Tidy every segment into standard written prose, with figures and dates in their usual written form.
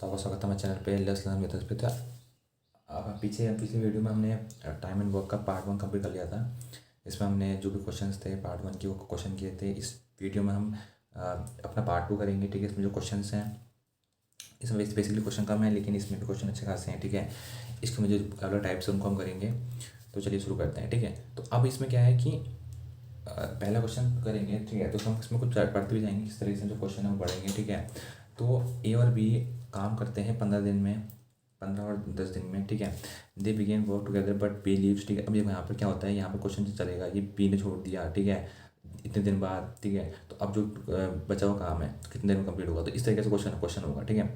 तो आपका स्वागत है हमारे चैनल पे लेसन मेथड्स पे। तो पीछे पिछले वीडियो में हमने टाइम एंड वर्क का पार्ट 1 कंप्लीट कर लिया था। इसमें हमने जो भी क्वेश्चंस थे पार्ट 1 के वो क्वेश्चन किए थे। इस वीडियो में हम अपना पार्ट 2 करेंगे। ठीक है, इसमें जो क्वेश्चंस हैं इसमें बेसिकली क्वेश्चन कम है लेकिन इसमें भी क्वेश्चन अच्छे खासे हैं। ठीक है, इसके में जो अलग टाइप्स है उनको हम करेंगे। तो चलिए शुरू करते हैं। ठीक है, तो अब इसमें क्या है कि पहला क्वेश्चन करेंगे। ठीक है, तो हम इसमें कुछ पढ़ते भी जाएंगे किस तरीके से जो क्वेश्चन है वो पढ़ेंगे। ठीक है, तो ए और बी काम करते हैं 15 दिन में, 15 और 10 दिन में। ठीक है, they begin work together but B leaves. ठीक है, अब ये यहाँ पर क्या होता है, यहाँ पर क्वेश्चन चलेगा ये बी ने छोड़ दिया। ठीक है, इतने दिन बाद। ठीक है, तो अब जो बचा हुआ काम है कितने दिन में कंप्लीट होगा, तो इस तरीके से क्वेश्चन होगा। ठीक है,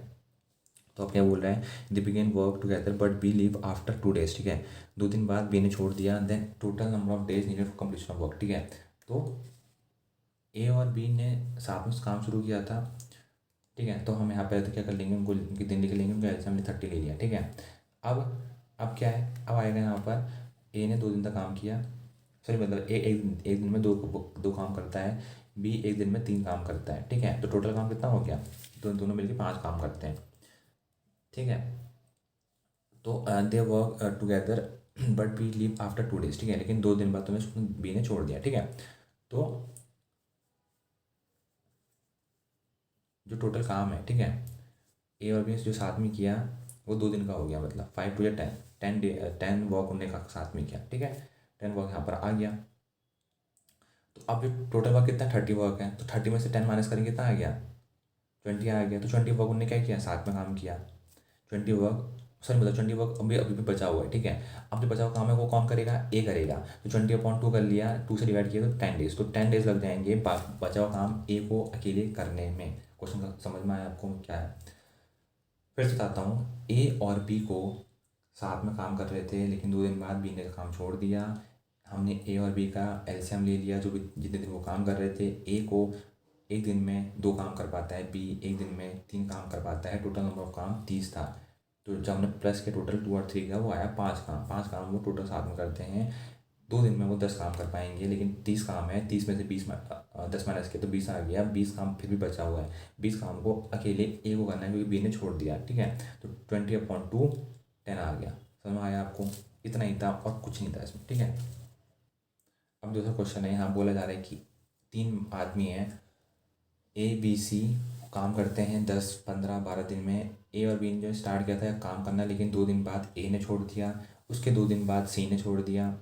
तो अब क्या बोल रहा है, they begin work together but B leave after 2 days। ठीक है, 2 दिन बाद बी ने छोड़ दिया। Then total number of days needed for completion of work. ठीक है, तो ए और बी ने साथ में काम शुरू किया था। ठीक है, तो हम यहाँ पे तो क्या कर लेंगे, उनको उनके दिन लिख लेंगे, उनका एल्सियम हमने 30 ले लिया। ठीक है, अब क्या है, अब आएगा यहाँ पर ए ने 2 दिन तक काम किया। सॉरी, मतलब ए एक दिन में दो काम करता है, बी एक दिन में 3 काम करता है। ठीक है, तो टोटल काम कितना हो गया, तो दोनों मिलकर 5 काम करते हैं। ठीक है, तो they work together but B leave after 2 days। ठीक है, लेकिन 2 दिन बाद तुम्हें बी ने छोड़ दिया। ठीक है, तो जो टोटल काम है, ठीक है, ए और बी जो साथ में किया वो 2 दिन का हो गया, मतलब 5 to 10 10 वर्क उन्होंने का साथ में किया। ठीक है, 10 वर्क यहाँ पर आ गया। तो अब जो टोटल वर्क कितना 30 वर्क है, तो 30 में से 10 माइनस करेंगे कितना आ गया, 20 आ गया। तो 20 वर्क उन्होंने क्या किया, साथ में काम किया। 20 वर्क, सॉरी मतलब 20 वर्क अभी अभी भी बचा हुआ है। ठीक है, अब जो बचा हुआ काम है वो कौन करेगा, ए करेगा। तो 20/2 कर लिया, 2 से डिवाइड किया तो 10 days, तो 10 days लग जाएंगे बचा हुआ काम ए को अकेले करने में। क्वेश्चन का समझ में आया आपको क्या है, फिर से बताता हूँ। ए और बी को साथ में काम कर रहे थे लेकिन 2 दिन बाद बी ने काम छोड़ दिया। हमने ए और बी का एलसीएम ले लिया, जो भी जितने दिन वो काम कर रहे थे। ए को एक दिन में 2 काम कर पाता है, बी एक दिन में 3 काम कर पाता है। टोटल नंबर ऑफ काम 30 था। तो जब हमने प्लस के टोटल 2 और 3 का वो आया 5 काम वो टोटल साथ में करते हैं। 2 दिन में वो 10 काम कर पाएंगे लेकिन 30 काम है, 30 में से 10 माइनस किया तो 20 आ गया। 20 काम फिर भी बचा हुआ है, 20 काम को अकेले ए को करना है क्योंकि बी ने छोड़ दिया। ठीक है, तो 20/2 10 आ गया। समझ में आया आपको, इतना ही था और कुछ नहीं था इसमें। ठीक है, अब दूसरा क्वेश्चन है, यहाँ बोला जा रहा है कि 3 आदमी हैं ए बी सी, काम करते हैं 10 15 12 दिन में। ए और बी ने जो स्टार्ट किया था काम करना, लेकिन 2 दिन बाद ए ने छोड़ दिया, उसके 2 दिन बाद सी ने छोड़ दिया।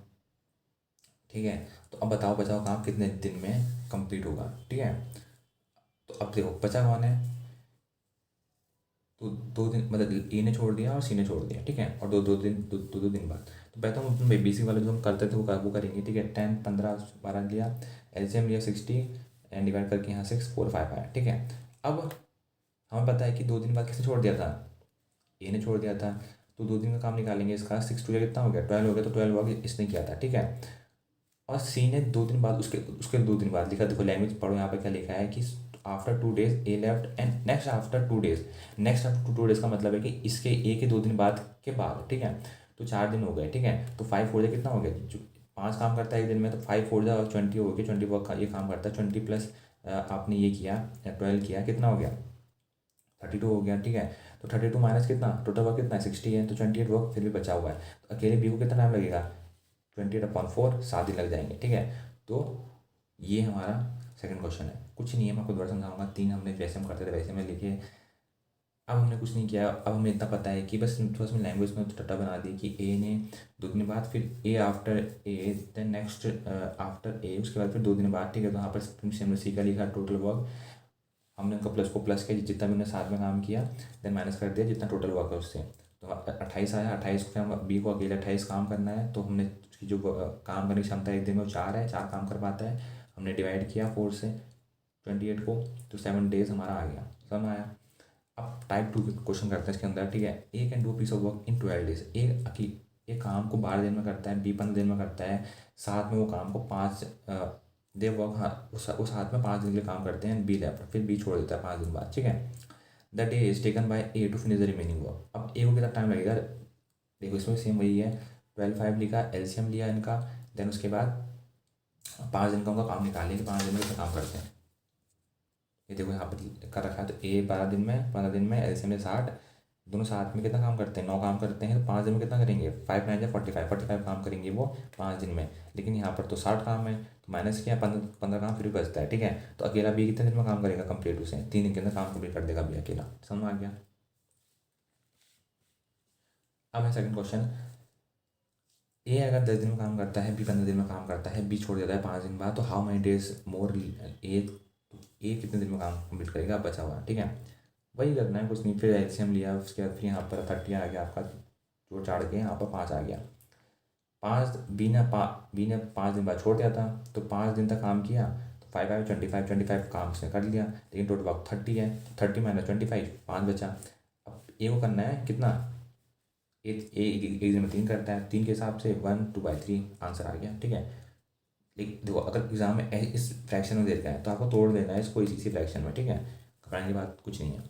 ठीक है, तो अब बताओ बचाओ काम कितने दिन में कंप्लीट होगा। ठीक है, तो अब देखो बचा कौन है, तो 2 दिन मतलब ए ने छोड़ दिया और सी ने छोड़ दिया। ठीक है, और दो दिन बाद। तो पहले हम अपने बेसिक वाले जो हम करते थे वो करेंगे। ठीक है, 10 15 12 लिया, एलसीएम लिया 60 एंड डिवाइड करके यहाँ 6 4 5 आया। ठीक है, अब हमें पता है कि 2 दिन बाद किसने छोड़ दिया था, ए ने छोड़ दिया था। तो 2 दिन का काम निकालेंगे, इसका 6 2 कितना हो गया 12 हो गया, तो 12 वर्क इसने किया था। ठीक है, और सी ने 2 दिन बाद उसके उसके 2 दिन बाद लिखा। देखो लैंग्वेज पढ़ो, यहाँ पे क्या लिखा है कि after 2 days A left and next after 2 days। Next after 2 days का मतलब है कि इसके ए के 2 दिन बाद के बाद। ठीक है, तो 4 दिन हो गए। ठीक है, तो 5 4 कितना हो गया, जो 5 काम करता है एक दिन में, तो 5 4 20 हो गया। 20 वर्क ये काम करता है, 20 प्लस आपने ये किया 12 किया, कितना हो गया 32 हो गया। ठीक है, तो 32 माइनस कितना, टोटल वर्क कितना है 60 है, तो 28 वर्क फिर भी बचा हुआ है। तो अकेले बी को कितना टाइम लगेगा, 28/4 7 दिन लग जाएंगे। ठीक है, तो ये हमारा सेकंड क्वेश्चन है। कुछ नहीं है, मैं आपको दोबारा समझाऊंगा। 3 हमने जैसे हम करते थे वैसे में लिखे। अब हमने कुछ नहीं किया, अब हमें इतना पता है कि बस थोड़ा सा लैंग्वेज में टट्टा बना दी कि ए ने 2 दिन बाद, फिर A after a, then next after a, उसके बाद फिर 2 दिन बाद। ठीक है, तो यहाँ पर हमने सी का लिखा टोटल वर्क, हमने उनका प्लस को प्लस किया जितना भी उन्होंने साथ में काम किया, देन माइनस कर दिया जितना टोटल वर्क है उससे। तो 28 आया, 28 को हम बी को अकेले 28 काम करना है, तो हमने उसकी जो काम करने की क्षमता एक दिन में 4 है, 4 काम कर पाता है। हमने डिवाइड किया 4 से 28 को, तो 7 days हमारा आ गया। समझ में आया। अब टाइप 2 क्वेश्चन करते हैं इसके अंदर। ठीक है, A can do piece of work in 12 days। एक काम को 12 दिन में करता है, बी 15 दिन में करता है। साथ में वो काम को 5 दे वर्क, हाँ उस हाथ में 5 दिन के लिए काम करते हैं, बी लेफ्ट, फिर बी छोड़ देता है 5 दिन बाद। ठीक है, the day is taken by A to finish the remaining work. अब ए को कितना टाइम लगेगा, देखो इसमें सेम वही है, 12 5 लिखा, एलसीएम लिया इनका, देन उसके बाद 5 दिन का उनका काम निकालेंगे, 5 दिन में कितना काम करते हैं। ये देखो यहाँ पर कर रखा है, तो ए 12 दिन में, 15 दिन में एलसीएम 60, दोनों साथ में कितना काम करते हैं, 9 काम करते हैं, तो 5 दिन में कितना करेंगे, 5 9 जा 45, 45 काम करेंगे वो 5 दिन में। लेकिन यहाँ पर तो 60 काम है, तो माइनस किया, 15 काम फिर भी बचता है, ठीक है। तो अकेला बी कितने दिन में काम करेगा कंप्लीट, उसे 3 दिन के अंदर काम कंप्लीट कर देगा बी अकेला। समझ में आ गया। अब है सेकंड क्वेश्चन, ए अगर 10 दिन में काम करता है, बी 15 दिन में काम करता है, बी छोड़ देता है 5 दिन बाद, तो हाउ मनी डेज मोर ए कितने दिन में काम कंप्लीट करेगा बचा हुआ, ठीक है। वही करना है, कुछ नहीं। फिर एलसीएम लिया, उसके बाद फिर यहाँ पर 30 आ गया आपका, जोड़ चाड़ के यहाँ पर 5 आ गया। 5 बी ने 5 दिन बाद छोड़ दिया था, तो 5 दिन तक काम किया, तो 5 5 25 काम उसने कर लिया, लेकिन टोटल वर्क 30 है, तो 30 माइनस 25 5 बचा। अब ए को करना है कितना, एक दिन में 3 करता है, 3 के हिसाब से 1/2/3 आंसर आ गया, ठीक है। लेकिन देखो अगर एग्जाम में इस फ्रैक्शन में दे रखा है तो आपको तोड़ देना है इसको इसी फ्रैक्शन में, ठीक है। घबराने की बात कुछ नहीं है।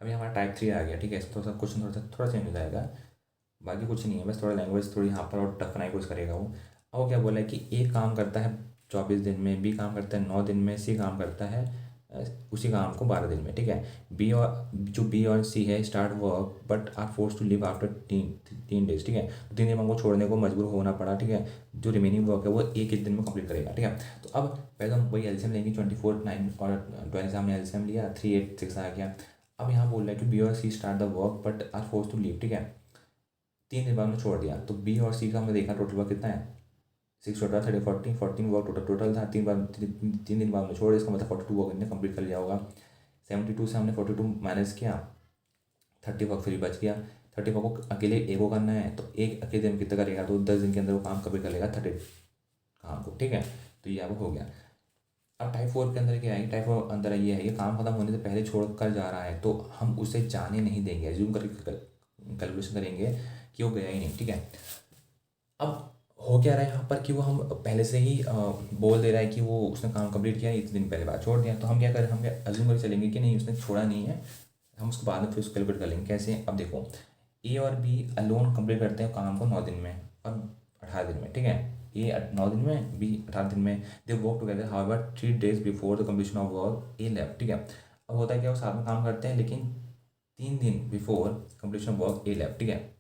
अभी हमारा टाइप 3 आ गया, ठीक है। इसका थोड़ा सा क्वेश्चन थोड़ा चेंज हो जाएगा, बाकी कुछ नहीं है, बस थोड़ा लैंग्वेज थोड़ी यहाँ पर और टफ बनाई कोशिश करेगा वो। अब वो क्या बोला है कि ए काम करता है 24 दिन में, बी काम करता है 9 दिन में, सी काम करता है उसी काम को 12 दिन में, ठीक है। बी और सी है start work but are force to leave after 3 days, ठीक है। तो 3 दिन में हमको छोड़ने को मजबूर होना पड़ा, ठीक है। जो रिमेनिंग वर्क है वो एक दिन में कंप्लीट करेगा, ठीक है। तो अब पहले हम वही एलसीएम लेंगे, 24 9 और 12 से हमने एलसीएम लिया, 3 8 6 आ गया। अब यहाँ बोल रहा है कि बी और C start the work but are force to leave, ठीक है। 3 दिन बाद में छोड़ दिया, तो बी और सी का हमने देखा टोटल वर्क कितना है, 6 टोटल 30 14 वर्क टोटल था। 3 दिन बाद में छोड़, इसका मतलब 42 वर्क इन्हें कंप्लीट कर लिया होगा। 72 से हमने 42 माइनस किया, 30 वर्क फ्री बच गया। 30 वर्क को अकेले एक को करना है, तो एक अकेले दिन में कितना करेगा, तो 10 दिन के अंदर वो काम कंप्लीट कर लेगा 30 काम को, ठीक है। तो ये अब हो गया। अब टाइप 4 के अंदर क्या है, टाइप 4 अंदर ये है, ये काम खत्म होने से पहले छोड़ कर जा रहा है, तो हम उसे जाने नहीं देंगे, एज्यूम करके कैलकुलेशन करेंगे कि वो गया ही नहीं, ठीक है। अब हो क्या रहा है यहाँ पर कि वो हम पहले से ही बोल दे रहा है कि वो उसने काम कंप्लीट किया, इतने दिन पहले बाद छोड़ दिया, तो हम क्या करें, हम एज्यूम करके चलेंगे कि नहीं उसने छोड़ा नहीं है। हम उसको बाद में फिर उसको कैलकुलेट कर लेंगे कैसे। अब देखो ए और बी अलोन कंप्लीट करते हैं काम को 9 दिन में और 18 दिन में, ठीक है। ए 9 दिन में, बी 18 दिन में। They work together however 3 days before the completion of work A left, ठीक है। अब होता है क्या, वो साथ में काम करते हैं, लेकिन 3 दिन before completion of work A left, ठीक है।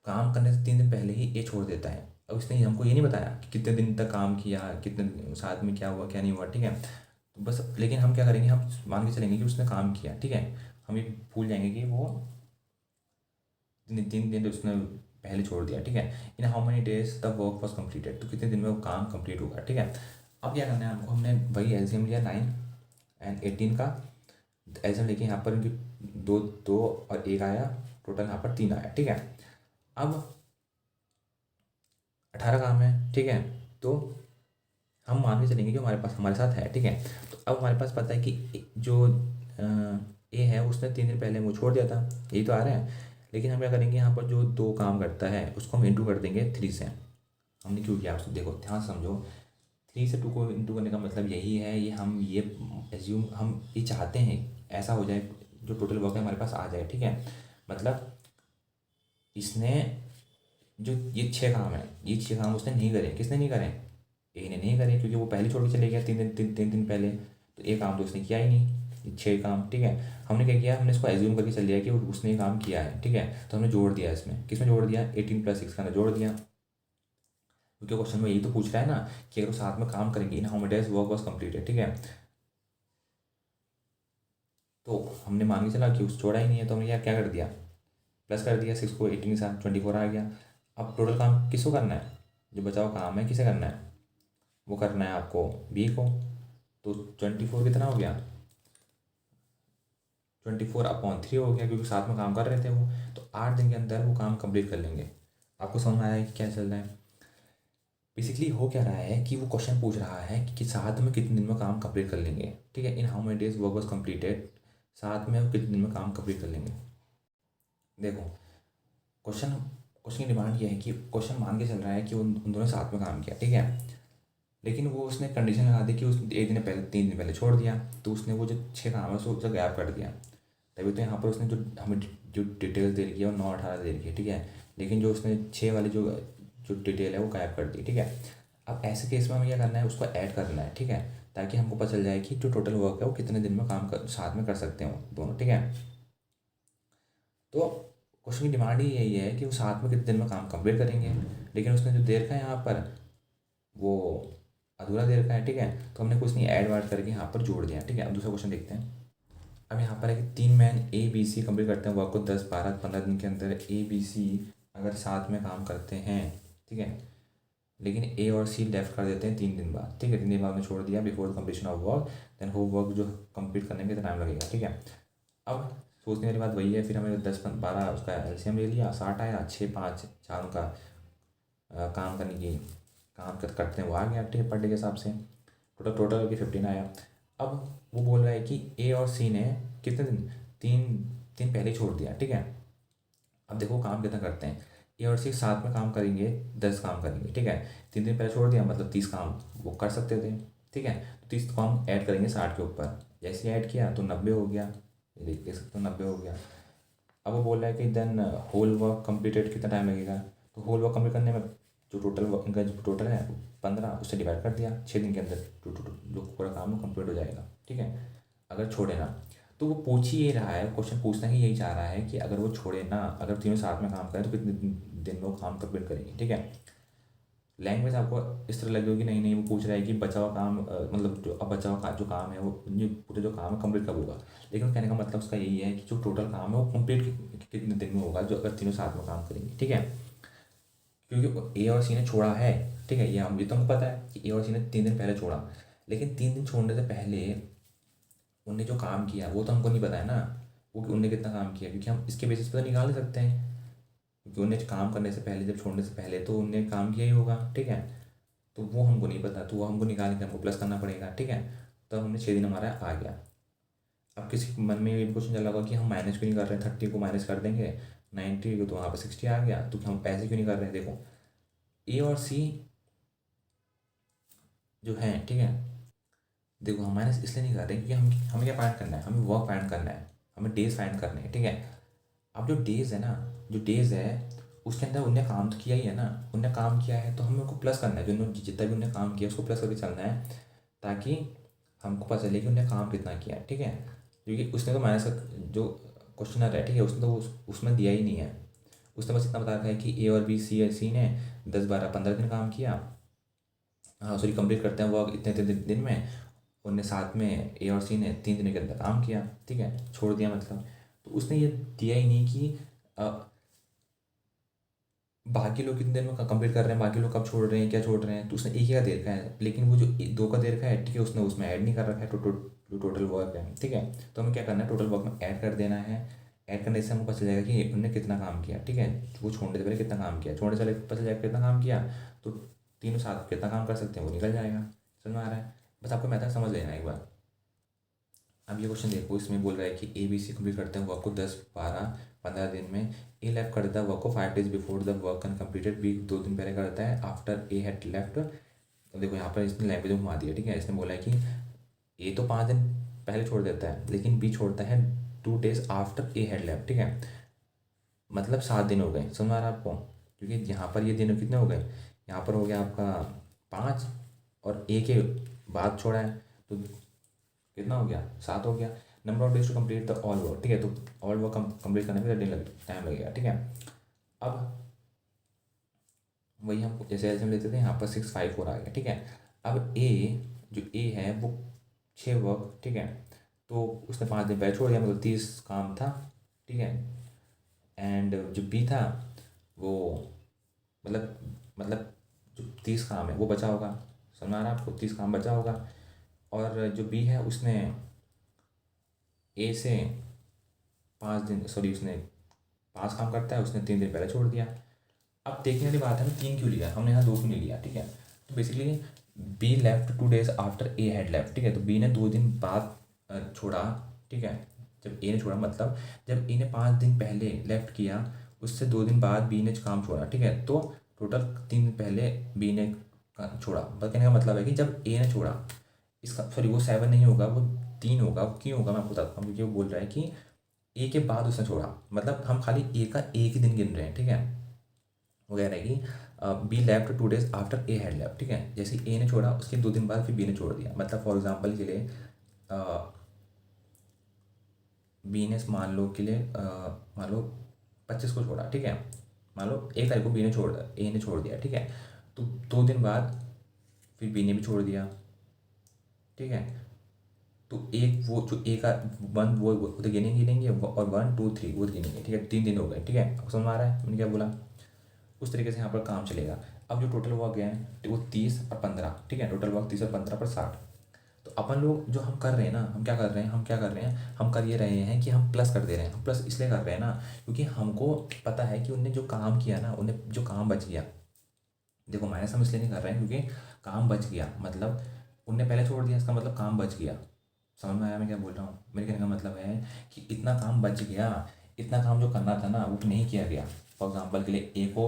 काम करने से 3 दिन पहले ही ये छोड़ देता है। अब इसने हमको ये नहीं बताया कि कितने दिन तक काम किया, कितने साथ में क्या हुआ क्या नहीं हुआ, ठीक है। तो बस, लेकिन हम क्या करेंगे, हम मान के चलेंगे कि उसने काम किया, ठीक है। हम ये भूल जाएंगे कि वो 3 दिन तो उसने पहले छोड़ दिया, ठीक है। In how many days the work was completed, तो कितने दिन में वो काम कंप्लीट होगा, ठीक है। अब क्या करना है हमको, हमने वही एलसीएम लिया 9 एंड 18 का। एलसीएम लेके यहाँ पर इनकी 2 2 और 1 आया, टोटल यहाँ पर 3 आया, ठीक है। अब 18 काम है, ठीक है। तो हम मान के चलेंगे कि हमारे पास हमारे साथ है, ठीक है। तो अब हमारे पास पता है कि जो ए है उसने 3 दिन पहले वो छोड़ दिया था, यही तो आ रहा है। लेकिन हम क्या करेंगे, यहाँ पर जो 2 काम करता है उसको हम इंटू कर देंगे 3 से। हमने क्यों किया उसको देखो ध्यान से समझो। 3 से 2 को इंटू करने का मतलब यही है, ये हम ये एज्यूम हम ये चाहते हैं ऐसा हो जाए, जो टोटल वर्क है हमारे पास आ जाए, ठीक है। मतलब इसने जो ये 6 काम है, ये 6 काम उसने नहीं करे, किसने नहीं करे, ए ने नहीं करे, क्योंकि वो पहले छोड़ के चले गया 3 दिन पहले, तो एक काम तो उसने किया ही नहीं, ये 6 काम, ठीक है। हमने क्या किया, हमने इसको एज्यूम करके चल लिया कि उसने ये काम किया है, ठीक है। तो हमने जोड़ दिया, इसमें किसमें जोड़ दिया, 18 + 6 का हमने जोड़ दिया, क्योंकि क्वेश्चन में यही तो पूछ रहा है ना कि अगर वो साथ में काम करेंगे, in how many days work was completed, ठीक है। तो हमने मान के चला कि उस छोड़ा ही नहीं है, तो हमने यार क्या कर दिया, प्लस कर दिया 6 को 18 के साथ, 24 आ गया। अब टोटल काम किसको करना है, जो बचा हुआ काम है किसे करना है, वो करना है आपको बी को। तो 24 कितना हो गया, 24/3 हो गया, क्योंकि साथ में काम कर रहे थे वो। तो 8 दिन के अंदर वो काम कंप्लीट कर लेंगे। आपको समझ में आया है कि क्या चल रहा है। बेसिकली हो क्या रहा है कि वो क्वेश्चन पूछ रहा है कि साथ में कितने दिन में काम कंप्लीट कर लेंगे, ठीक है। In how many days work was completed, साथ में वो कितने दिन में काम कंप्लीट कर लेंगे। देखो क्वेश्चन क्वेश्चन की डिमांड ये है कि क्वेश्चन मान के चल रहा है कि उन दोनों साथ में काम किया, ठीक है। लेकिन वो उसने कंडीशन लगा दी कि उस एक दिन पहले 3 दिन पहले छोड़ दिया, तो उसने वो जो 6 काम है उसको गैप कर दिया। तभी तो यहाँ पर उसने जो हमें जो डिटेल्स दे रखी है वो 9 18 दे रखी है, ठीक है। लेकिन जो उसने 6 वाली जो डिटेल है वो गायब कर दी, ठीक है। अब ऐसे केस में हमें क्या करना है, उसको ऐड करना है, ठीक है। ताकि हमको पता चल जाए कि जो टोटल वर्क है वो कितने दिन में काम कर साथ में कर सकते हो दोनों, ठीक है। तो क्वेश्चन की डिमांड ही यही है कि वो साथ में कितने दिन में काम कंप्लीट करेंगे, लेकिन उसने जो दे रखा है यहाँ पर वो अधूरा दे रखा है, ठीक है। तो हमने कुछ नहीं ऐड वाड करके यहाँ पर जोड़ दिया, ठीक है। अब दूसरा क्वेश्चन देखते हैं। अब यहाँ पर है कि 3 man A B C complete करते हैं वर्क को 10 12 15 दिन के अंदर। ए बी सी अगर साथ में काम करते हैं, ठीक है, लेकिन ए और सी लेफ्ट कर देते हैं 3 दिन बाद, ठीक है। 3 दिन बाद में छोड़ दिया before the completion of work, then हो वर्क जो कंप्लीट करने में कितना टाइम लगेगा, ठीक है। अब सोचने वाली बात वही है, फिर हमें 10 12 उसका एलसीएम ले लिया, 60 आया, 6 5 चारों का काम करने की करते हैं वो आ गया, ठीक है, पर डे के हिसाब से टोटल टोटल करके 15 आया। अब वो बोल रहा है कि ए और सी ने कितने दिन, 3 दिन पहले ही छोड़ दिया, ठीक है। अब देखो काम कितना करते हैं, ए और सी साथ में काम करेंगे, 10 काम करेंगे, ठीक है। 3 दिन पहले छोड़ दिया मतलब 30 काम वो कर सकते थे, ठीक है। तो 30 काम ऐड करेंगे 60 के ऊपर, जैसे ऐड किया तो 90 हो गया, ये देख सकते हो 90 हो गया। अब वो बोल रहा है कि देन होल वर्क कंप्लीटेड कितना टाइम लगेगा, तो होल वर्क कंप्लीट करने में जो टोटल वर्क इनका जो टोटल है 15 उससे डिवाइड कर दिया, 6 दिन के अंदर जो पूरा काम कंप्लीट हो जाएगा, ठीक है, अगर छोड़े ना। तो वो पूछ ही ये रहा है, क्वेश्चन पूछना ही यही चाह रहा है कि अगर वो छोड़े ना, अगर तीनों साथ में काम करें तो कितने दिन में वो काम कंप्लीट करेंगे, ठीक है। लैंग्वेज आपको इस तरह लगी होगी, नहीं नहीं वो पूछ रहा है कि बचा हुआ काम मतलब जो अब बचा हुआ जो काम है वो ये पूरे जो काम है कंप्लीट कब होगा। लेकिन कहने का मतलब उसका यही है कि जो टोटल काम है वो कंप्लीट कितने दिन में होगा जो अगर तीनों साथ में काम करेंगे, ठीक है। क्योंकि ए और सी ने छोड़ा है, ठीक है, ये तो हमको पता है कि ए और सी ने 3 दिन पहले छोड़ा, लेकिन 3 दिन छोड़ने से पहले उनने जो काम किया वो तो हमको नहीं पता है ना, वो कि उनने कितना काम किया, क्योंकि हम इसके बेसिस पर तो निकाल नहीं सकते हैं, क्योंकि उन्हें काम करने से पहले जब छोड़ने से पहले तो उनने काम किया ही होगा, ठीक है। तो वो हमको नहीं पता, तो वो हमको निकाल के हमको प्लस करना पड़ेगा, ठीक है। तो हमने 6 दिन हमारा आ गया। अब किसी के मन में ये भी क्वेश्चन चला होगा कि हम माइनस क्यों नहीं कर रहे हैं, 30 को माइनस कर देंगे 90 को तो वहाँ पर 60 आ गया, तो हम ऐसे क्यों नहीं कर रहे हैं। देखो ए और सी जो है, ठीक है, देखो हम माइनस इसलिए नहीं कर रहे क्योंकि हम हमें क्या फाइंड करना है, हमें वर्क फाइंड करना है, हमें डेज फाइंड करने हैं, ठीक है। अब जो डेज है ना, जो डेज है उसके अंदर उनने काम तो किया ही है ना, उनने काम किया है तो हमें उनको प्लस करना है, जो उन्होंने जितना भी उन्होंने काम किया उसको प्लस करके चलना है, ताकि हमको पता चले कि उन्होंने काम कितना किया है, ठीक है। क्योंकि उसने तो माइनस का जो क्वेश्चनर है, ठीक है, उसने तो उसमें दिया ही नहीं है, उसने बस इतना बता रखा है कि ए और बी सी ने 10 12 15 दिन काम किया, हाँ सॉरी कंप्लीट करते हैं वर्क इतने इतने दिन में, उनने साथ में ए और सी ने 3 दिन के अंदर काम किया, ठीक है, छोड़ दिया मतलब। तो उसने ये दिया ही नहीं कि बाकी लोग कितने देर में कंप्लीट कर रहे हैं, बाकी लोग कब छोड़ रहे हैं, क्या छोड़ रहे हैं, तो उसने एक ही का दे रखा है, लेकिन वो जो 2 का दे रखा है, ठीक है, उसने उसमें ऐड नहीं कर रखा है जो टोटल वर्क है, ठीक है। तो हमें क्या करना है, टोटल वर्क में ऐड कर देना है, ऐड करने से हमको पता चल जाएगा कि उन्होंने कितना काम किया, ठीक है, वो छोड़ने से पहले कितना काम किया, छोड़ने से पहले पता चल जाएगा कितना काम किया, तो तीनों साथ कितना काम कर सकते हैं वो निकल जाएगा। समझ में आ रहा है, बस आपको मेथड समझ लेना है एक बार। अब ये क्वेश्चन देखो, इसमें बोल रहा है कि ए बी सी कंप्लीट करते हैं वर्क को 10 12 15 दिन में। ए लेफ्ट करता है वर्क को 5 days before the work can completed, B 2 दिन पहले करता है आफ्टर ए हैड लेफ्ट। देखो यहाँ पर इसने लैंग्वेज घुमा दिया, ठीक है, इसने बोला है कि ए तो 5 दिन पहले छोड़ देता है, लेकिन बी छोड़ता है 2 days after a had left, ठीक है, मतलब 7 दिन हो गए। समझ आ रहा है आपको, क्योंकि यहाँ पर ये दिन कितने हो गए, यहाँ पर हो गया आपका 5 और ए के बाद छोड़ा है तो कितना हो गया, 7 हो गया। Number of days to complete the all work, ठीक है, तो ऑल वर्क कंप्लीट करने में टाइम लगेगा, ठीक है। अब वही हम जैसे एल्सियम लेते थे, यहाँ पर 6 5 4 आ गया, ठीक है। अब ए जो ए है वो 6 वर्क, ठीक है, तो उसने 5 दिन पहले छोड़ दिया, मतलब 30 काम था, ठीक है। एंड जो बी था वो मतलब जो 30 काम है वो बचा होगा, समझ आ रहा है आपको, 30 काम बचा होगा। और जो बी है उसने ए से 5 दिन सॉरी उसने 5 काम करता है, उसने 3 दिन पहले छोड़ दिया। अब देखने वाली बात है, 3 क्यों लिया हमने, यहाँ 2 क्यों नहीं लिया, ठीक है। तो basically be left 2 days after a had left, ठीक है, तो बी ने 2 दिन बाद छोड़ा, ठीक है। जब ए ने छोड़ा मतलब जब ए ने 5 दिन पहले लेफ्ट किया, उससे 2 दिन बाद बी ने काम छोड़ा, ठीक है, तो टोटल 3 दिन पहले बी ने छोड़ा। बस कहने का मतलब है कि जब ए ने छोड़ा, इसका सॉरी वो 7 नहीं होगा, वो 3 होगा। क्यों होगा मैं आपको बताता हूँ, क्योंकि वो बोल रहा है कि ए के बाद उसने छोड़ा, मतलब हम खाली ए का एक ही दिन गिन रहे हैं, ठीक है। वो कह रहा है कि be left 2 days after a had left, ठीक है। जैसे ए ने छोड़ा उसके 2 दिन बाद फिर बी ने छोड़ दिया। मतलब फॉर एग्जांपल के लिए बी ने मान लो के लिए मान लो 25 को छोड़ा, ठीक है। मान लो 1 तारीख को बी ने छोड़ ए ने छोड़ दिया, ठीक है। तो 2 दिन बाद फिर बी ने भी छोड़ दिया, ठीक है। तो एक वो जो ए का 1 वो तो गिनेंगे और 1 2 3 वो गिनेंगे, ठीक है। 3 दिन हो गए, ठीक है। अब समझ में आ रहा है मैंने क्या बोला? उस तरीके से यहाँ पर काम चलेगा। अब जो टोटल वर्क है वो 30 और 15, ठीक है। टोटल वर्क 30 और 15 पर 60। तो अपन लोग जो हम कर रहे हैं ना, हम क्या कर रहे हैं, हम कर ये रहे हैं कि हम प्लस कर दे रहे हैं। हम प्लस इसलिए कर रहे हैं ना क्योंकि हमको पता है कि उनने जो काम किया ना, उन्हें जो काम बच गया। देखो माइनस हम इसलिए नहीं कर रहे हैं क्योंकि काम बच गया, मतलब उनने पहले छोड़ दिया, इसका मतलब काम बच गया। समझ में आया मैं क्या बोल रहा हूँ? मेरे कहने का मतलब है कि इतना काम बच गया, इतना काम जो करना था ना वो नहीं किया गया। फॉर एग्जाम्पल के लिए ए को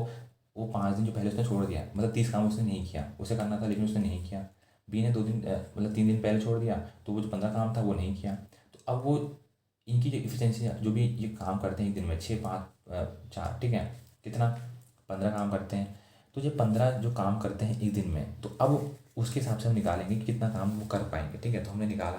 वो 5 दिन जो पहले उसने छोड़ दिया, मतलब 30 काम उसने नहीं किया, उसे करना था लेकिन उसने नहीं किया। बी ने 2 दिन मतलब 3 दिन पहले छोड़ दिया, तो वो जो 15 काम था वो नहीं किया। तो अब वो इनकी जो इफिशेंसी जो भी ये काम करते हैं एक दिन में 6 5 4, ठीक है। कितना? 15 काम करते हैं। तो ये 15 जो काम करते हैं एक दिन में, तो अब उसके हिसाब से हम निकालेंगे कि कितना काम वो कर पाएंगे, ठीक है। तो हमने निकाला,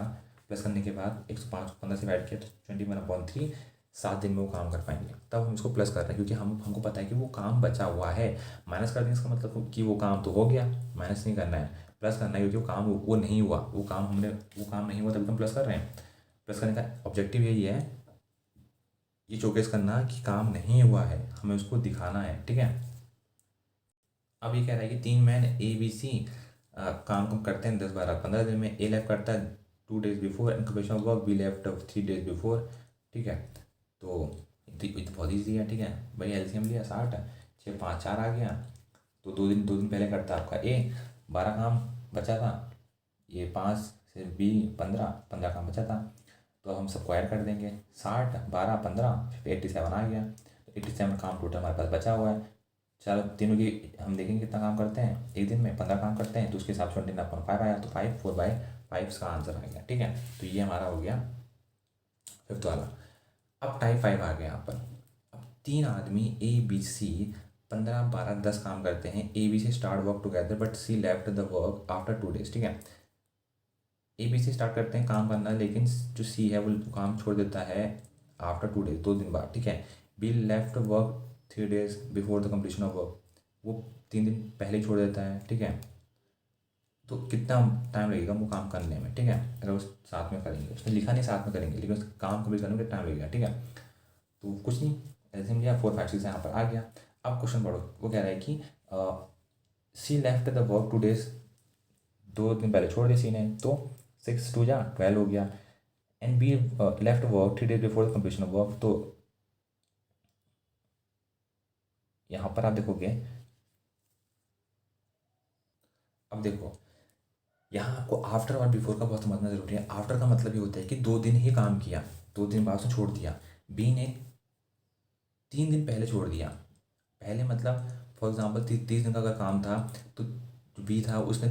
प्लस करने के बाद 105 15 से ऐड किया तो 21/3, 7 दिन में वो काम कर पाएंगे। तब हम इसको प्लस कर रहे हैं क्योंकि हमको पता है कि वो काम बचा हुआ है। माइनस कर देंगे इसका मतलब कि वो काम तो हो गया, माइनस नहीं करना है, प्लस करना है क्योंकि वो काम वो नहीं हुआ, वो काम नहीं हुआ तभी तो हम प्लस कर रहे हैं। प्लस करने का ऑब्जेक्टिव यही है, ये शोकेस करना कि काम नहीं हुआ है, हमें उसको दिखाना है, ठीक है। अब ये कह रहा है कि 3 मैन ए बी सी काम करते हैं 10 12 15 दिन में। ए लेफ्ट करता है 2 days before and completion of work be left 3 days before, ठीक है। तो ये तो बहुत ईजी है, ठीक है भाई। एलसीएम लिया 60, 6 5 4 आ गया। तो 2 दिन पहले करता आपका ए, 12 काम बचा था, ये 5 से बी 15 15 काम बचा था। तो हम सबको ऐड कर देंगे, 60 12 15 फिर 87 आ गया। तो 87 काम टोटल हमारे पास बचा हुआ है। चलो तीनों की हम देखेंगे कितना काम करते हैं एक दिन में। 15 काम करते हैं तो उसके हिसाब से 29.5 आया, तो 5 4/5 इसका आंसर आ गया, ठीक है। तो ये हमारा हो गया 5th वाला। अब टाइप 5 आ गया यहाँ पर। अब 3 आदमी ए बी सी 15 12 10 काम करते हैं। A B C start work together but C left the work after 2 days, ठीक है। ए बी सी स्टार्ट करते हैं काम करना, लेकिन जो सी है वो काम छोड़ देता है आफ्टर 2 days, 2 दिन बाद, ठीक है। Be left work 3 days before the completion of work, वो 3 दिन पहले ही छोड़ देता है, ठीक है। तो कितना टाइम लगेगा वो काम करने में, ठीक है। अगर उस साथ में करेंगे, उसने लिखा नहीं साथ में करेंगे, लेकिन उस काम कंप्लीट करने में कितना टाइम लगेगा, ठीक है। तो कुछ नहीं, ऐसे लिया 4 5 6 यहाँ पर आ गया। अब क्वेश्चन पढ़ो, वो कह रहा है कि सी लेफ्ट द वर्क 2 days, 2 दिन पहले छोड़ दिया सी ने, तो 6 2 जा 12 हो गया। And be left work 3 days before the completion of work, तो यहाँ पर आप देखोगे, अब देखो यहाँ आपको आफ्टर और बिफोर का बहुत समझना जरूरी है। आफ्टर का मतलब ये होता है कि 2 दिन ही काम किया, 2 दिन बाद उसने छोड़ दिया। बी ने 3 दिन पहले छोड़ दिया। पहले मतलब फॉर एग्जाम्पल 30 दिन का अगर काम था, तो जो बी था उसने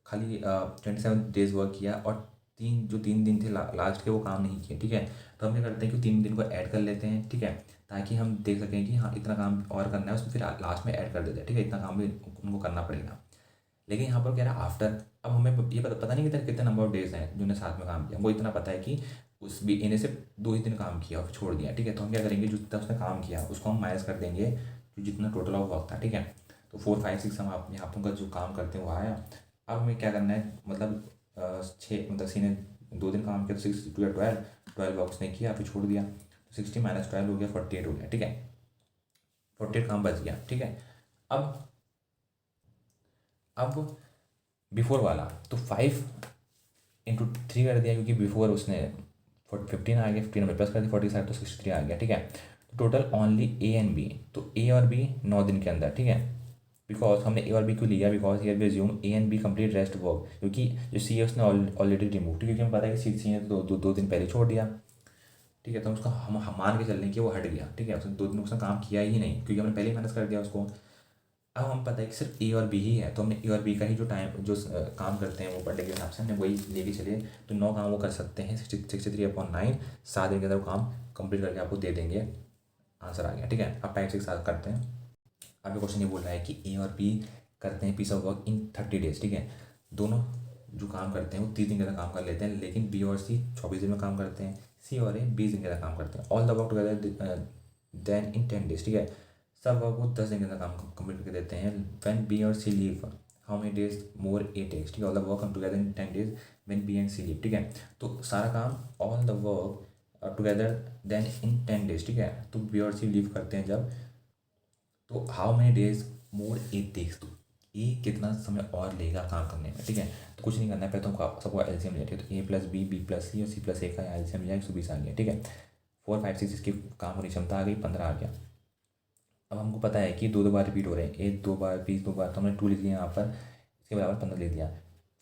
खाली 27 days वर्क किया, और 3 दिन थे लास्ट के वो काम नहीं किए, ठीक है। तो हम क्या करते हैं कि 3 दिन को ऐड कर लेते हैं, ठीक है, ताकि हम देख सकें कि हाँ इतना काम और करना है, उसमें फिर लास्ट में ऐड कर देते हैं, ठीक है। इतना काम भी उनको करना पड़ेगा। लेकिन यहाँ पर कह रहा है आफ्टर। अब हमें ये पता नहीं कितने नंबर ऑफ डेज हैं जिन्होंने साथ में काम किया, वो इतना पता है कि उस बी ए ने सिर्फ 2 ही दिन काम किया और छोड़ दिया, ठीक है। तो हम क्या करेंगे, जो जितना उसने काम किया उसको हम माइनस कर देंगे जो जितना टोटल ऑफ वर्क था, ठीक है। तो 4 5 6 हम आप यहाँ पर उनका जो काम करते हैं वो आया। अब हमें क्या करना है, मतलब 6 मतलब सी ने 2 दिन काम किया तो 6 2 या 12 वर्क उसने किया फिर छोड़ दिया, तो 60 - 12 हो गया 48 हो गया, ठीक है। 48 काम बच गया, ठीक है। अब बिफोर वाला, तो 5 × 3 कर दिया क्योंकि बिफोर उसने 15 आ गया, 15 में प्लस कर दिया 47, तो 63 आ गया, ठीक है। तो total only A and B, तो ए और बी 9 दिन के अंदर, ठीक है। बिकॉज हमने ए और बी क्यों लिया, because here we assume A and B complete rest work, क्योंकि जो सी है उसने ऑलरेडी रिमूव, ठीक है, क्योंकि हमें पता है कि सी ने तो 2 दिन पहले छोड़ दिया, ठीक है। तो उसका हम मान के चल रहे हैं कि वो हट गया, ठीक है, उसने 2 दिन उसने काम किया ही नहीं क्योंकि हमने पहले ही माइनस कर दिया उसको। अब हम पता है कि सिर्फ ए और बी ही है, तो हमने ए और बी का ही जो टाइम जो काम करते हैं वो पर डे के हिसाब से हमने वही लेके चले, तो 9 काम वो कर सकते हैं 63/9, 7 दिन के अंदर वो काम कंप्लीट करके आपको दे देंगे। आंसर आ गया, ठीक है। अब टाइप 6 करते हैं। अब ये क्वेश्चन ये बोल रहा है कि ए और बी करते हैं piece of work in 30 days, ठीक है। दोनों जो काम करते हैं वो 30 दिन के अंदर काम कर लेते हैं, लेकिन बी और सी 24 दिन में काम करते हैं, सी और ए 20 दिन के अंदर काम करते हैं। All the work together then in 10 days, ठीक है। सब वर्क वो 10 दिन के अंदर काम कंप्लीट करके देते हैं। व्हेन बी और C leave how many days more A takes, ठीक है। All the work come together in 10 days when B and C leave, ठीक है। तो सारा काम all the work together then in 10 days, ठीक है। तो बी और सी लीव करते हैं जब, तो how many days more A takes, तो ए कितना समय और लेगा काम करने में, ठीक है। तो कुछ नहीं करना है, पहले तुमको सबको एलसीएम लिया, ठीक है। तो ए प्लस बी, बी प्लस सी और सी प्लस ए का एलसीएम लिया, 120 आ गया, ठीक है। 4 5 6 इसकी काम होने की क्षमता आ गई, 15 आ गया। अब हमको पता है कि दो दो बार रिपीट हो रहे हैं, ए 2 बार, बी 2 बार, तो हमने 2 लिख दिया यहाँ पर, इसके बराबर 15 लिख दिया।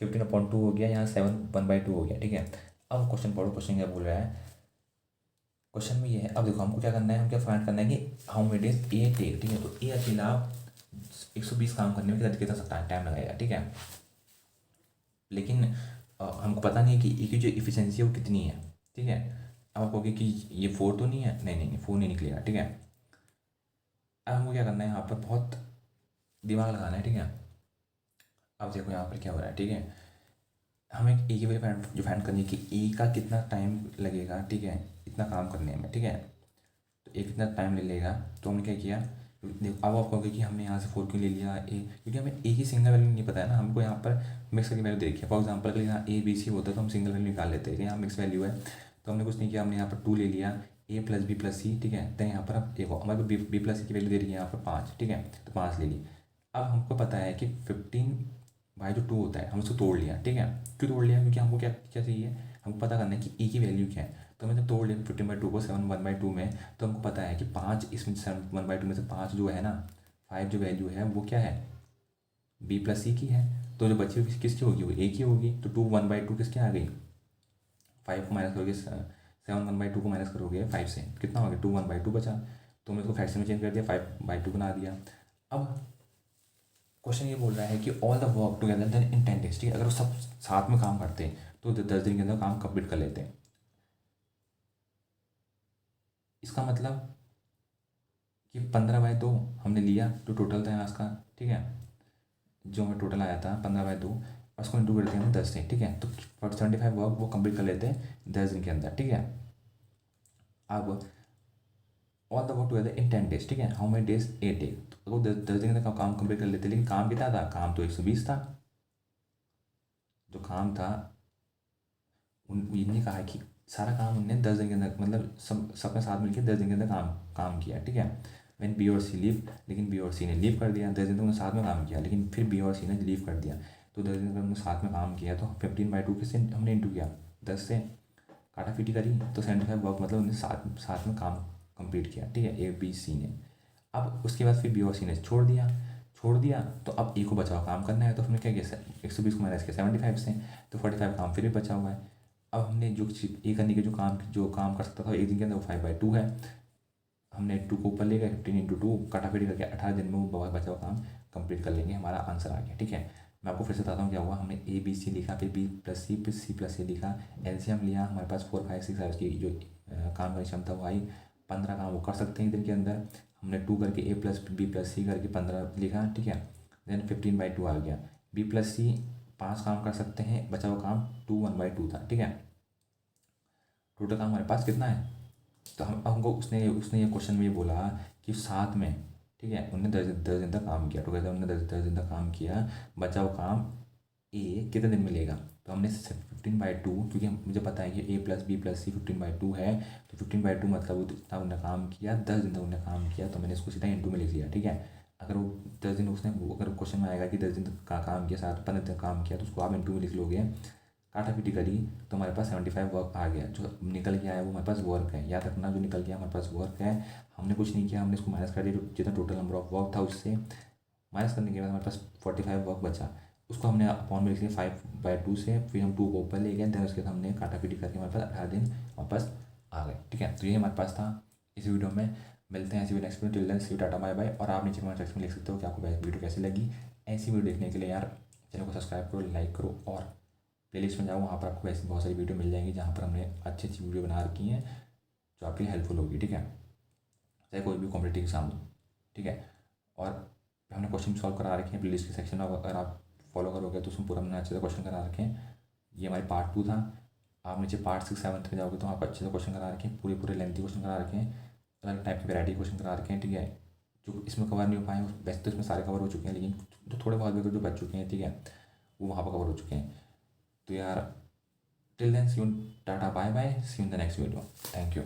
15/2 हो गया, यहाँ 7 1/2 हो गया, ठीक है। अब क्वेश्चन पढ़ो, क्वेश्चन क्या बोल रहा है। क्वेश्चन में ये है, अब देखो हमको क्या करना है, हम क्या फाइंड करना है कि how many days A take, ठीक है। तो ए अकेला 120 काम करने में कितना टाइम लगाएगा, ठीक है। लेकिन हमको पता नहीं है कि ए की जो इफिशियंसी है वो कितनी है, ठीक है। अब आप कहोगे कि ये 4 तो नहीं है, नहीं नहीं नहीं 4 नहीं निकलेगा, ठीक है। अब हमको क्या करना है, यहाँ पर बहुत दिमाग लगाना है, ठीक है। अब देखो यहाँ पर क्या हो रहा है, ठीक है। हमें ए की वजह जो फाइंड करनी है कि ए का कितना टाइम लगेगा, ठीक है, इतना काम करने में, ठीक है। तो ए कितना टाइम ले लेगा, तो हमने क्या किया, देखो अब आप कहोगे कि हमने यहाँ से 4 क्यों ले लिया ए, क्योंकि हमें ए की सिंगल वैल्यू नहीं पता है ना, हमको यहाँ पर मिक्स करके वैल्यू देखिए। फॉर एग्जाम्पल अगर यहाँ ए बी सी होता है तो हम सिंगल वैल्यू निकाल लेते हैं, यहाँ मिक्स वैल्यू है, तो हमने कुछ नहीं किया, हमने यहाँ पर 2 ले लिया, ए प्लस बी प्लस सी, ठीक है। तो यहाँ पर अब देखो हमारे को बी प्लस सी की वैल्यू दे रही है यहाँ पर 5, ठीक है, तो 5 ले ली। अब हमको पता है कि 15/2 होता है, हम उसको तोड़ लिया, ठीक है। क्यों तोड़ लिया, क्योंकि हमको क्या क्या चाहिए, हमको पता करना है कि ए की वैल्यू क्या है। तो हमने जब तोड़ लिया 15/2 को 7 1/2 में, तो हमको पता है कि 5 इसमें 7 1/2 में से 5 जो है ना, 5 जो वैल्यू है वो क्या है, बी प्लस सी की है। तो जो बची हुई किसकी होगी, वो ए की होगी। तो 2 1/2 किसके आ गई, 5 को माइनस करोगे, 7 1/2 को माइनस करोगे 5 से, कितना हो गया, 2 1/2 बचा। तो हमने इसको फ्रैक्शन में चेंज कर दिया, 5/2 बना दिया। अब क्वेश्चन ये बोल रहा है कि all the work together then in 10 days, ठीक है। अगर वो सब साथ में काम करते हैं तो 10 दिन के अंदर काम कंप्लीट कर लेते हैं। इसका मतलब कि 15/2 हमने लिया, जो टोटल था यहाँ इसका, ठीक है, जो हमें टोटल आया था 15/2, और उसको इंटू कर दिया हमने 10 से, ठीक है। तो 75 वर्क वो कंप्लीट कर लेते हैं 10 दिन के अंदर, ठीक है। अब all the work together in 10 days, ठीक है, how many days A take, तो वो 10 दिन के अंदर काम कंप्लीट कर लेते हैं। लेकिन काम कितना था, काम तो 120 था, जो काम था इनने कहा कि सारा काम उनने 10 दिन के अंदर, मतलब सबने साथ मिलकर 10 दिन के अंदर काम काम किया, ठीक है। व्हेन बी और सी लीव, लेकिन बी और सी ने लीव कर दिया। 10 दिन तक उन्होंने साथ में काम किया, लेकिन फिर बी और सी ने लीव कर दिया। तो 10 दिन तक उन्होंने साथ में काम किया, तो 15/2 किससे हमने इंटू किया, 10 से, काटा पीटी करी, तो 75 वर्क मतलब उन्होंने साथ साथ में काम कंप्लीट किया, ठीक है, ए बी सी ने। अब उसके बाद फिर बी और सी ने छोड़ दिया, तो अब ए को बचाओ काम करना है, तो हमने क्या किया, 120 को माइनस किया 75 से, तो 45 काम फिर भी बचा हुआ है। अब हमने जो ए करने के जो काम कर सकता था एक दिन के अंदर, वो 5/2 है। हमने 2 को ऊपर ले गए, 15 × 2 काटापीटी करके 18 दिन में वो बचा हुआ काम कंप्लीट कर लेंगे, हमारा आंसर आ गया, ठीक है। मैं आपको फिर से बताता हूँ क्या हुआ। हमने ए बी सी लिखा, फिर बी प्लस सी, फिर सी प्लस ए लिखा, एलसीएम लिया, हमारे पास 4 5 6 है, उसकी जो काम करने क्षमता वो आई, 15 काम वो कर सकते हैं एक दिन के अंदर। हमने 2 करके ए प्लस बी प्लस सी करके 15 लिखा, ठीक है। देन 15/2 आ गया। बी प्लस सी 5 काम कर सकते हैं, बचा हुआ काम 2 1/2 था, ठीक है। टोटल काम हमारे पास कितना है, तो हमको उसने उसने ये क्वेश्चन में ये बोला कि साथ में, ठीक है, उनने 10 दिन तक काम किया, टुगेदर उन्होंने 10 दिन तक काम किया, बचा हुआ काम ए कितने दिन में लेगा। तो हमने 15/2, क्योंकि मुझे पता है कि ए प्लस बी प्लस सी 15/2 है, तो 15/2 मतलब वो जितना उन्होंने काम किया, 10 दिन तक उन्होंने काम किया, तो मैंने इसको सीधा इंटू में लिख दिया, ठीक है। अगर वो 10 दिन उसने, अगर क्वेश्चन में आएगा कि 10 दिन तक का काम किया, 15 दिन काम किया, तो उसको आप इंटू में लिख लोगे, काटा पीटी करी, तो हमारे पास 75 वर्क आ गया। जो निकल के आया वो हमारे पास वर्क है, याद रखना, जो निकल गया हमारे पास वर्क है। हमने कुछ नहीं किया, हमने इसको माइनस कर दिया, जितना टोटल नंबर ऑफ वर्क था उससे माइनस करने के बाद हमारे पास 45 वर्क बचा, उसको हमने अपॉन में लिख लिया 5/2 से, फिर हम 2 को ऊपर ले गए, देन उसके बाद हमने काटा पीटी करके हमारे पास 18 दिन वापस आ गए, ठीक है। तो ये हमारे पास था इस वीडियो में। मिलते हैं ऐसी video next video, till then see tata bye bye. और आप नीचे कमेंट सेक्शन में लिख सकते हो कि आपको वीडियो कैसी लगी। ऐसी वीडियो देखने के लिए यार चैनल को सब्सक्राइब करो, लाइक करो, और प्लेलिस्ट में जाओ, वहाँ पर आपको ऐसी बहुत सारी वीडियो मिल जाएंगी जहाँ पर हमने अच्छी अच्छी वीडियो बना रखी हैं जो आपके लिए हेल्पफुल होगी, ठीक है, चाहे कोई भी कॉम्पिटिटिव एग्जाम हो, ठीक है। और हमने क्वेश्चन सॉल्व करा रखे हैं प्लेलिस्ट के सेक्शन में, अगर आप फॉलो करोगे तो उसमें पूरा हमने अच्छे से क्वेश्चन करा रखे हैं। ये हमारे पार्ट 2 था। आप नीचे पार्ट 6 7 में जाओगे तो आप अच्छे से क्वेश्चन करा रखे हैं, पूरे लेंथी क्वेश्चन करा रखे हैं, अलग टाइप की वैरायटी क्वेश्चन करा रखे हैं, ठीक है। जो इसमें कवर नहीं हो पाए वैसे तो इसमें सारे कवर हो चुके हैं, लेकिन जो थोड़े बहुत भी जो बच चुके हैं, ठीक है, वो वहाँ पर कवर हो चुके हैं। तो यार till then see you, tata bye bye, see you in the next video, thank you.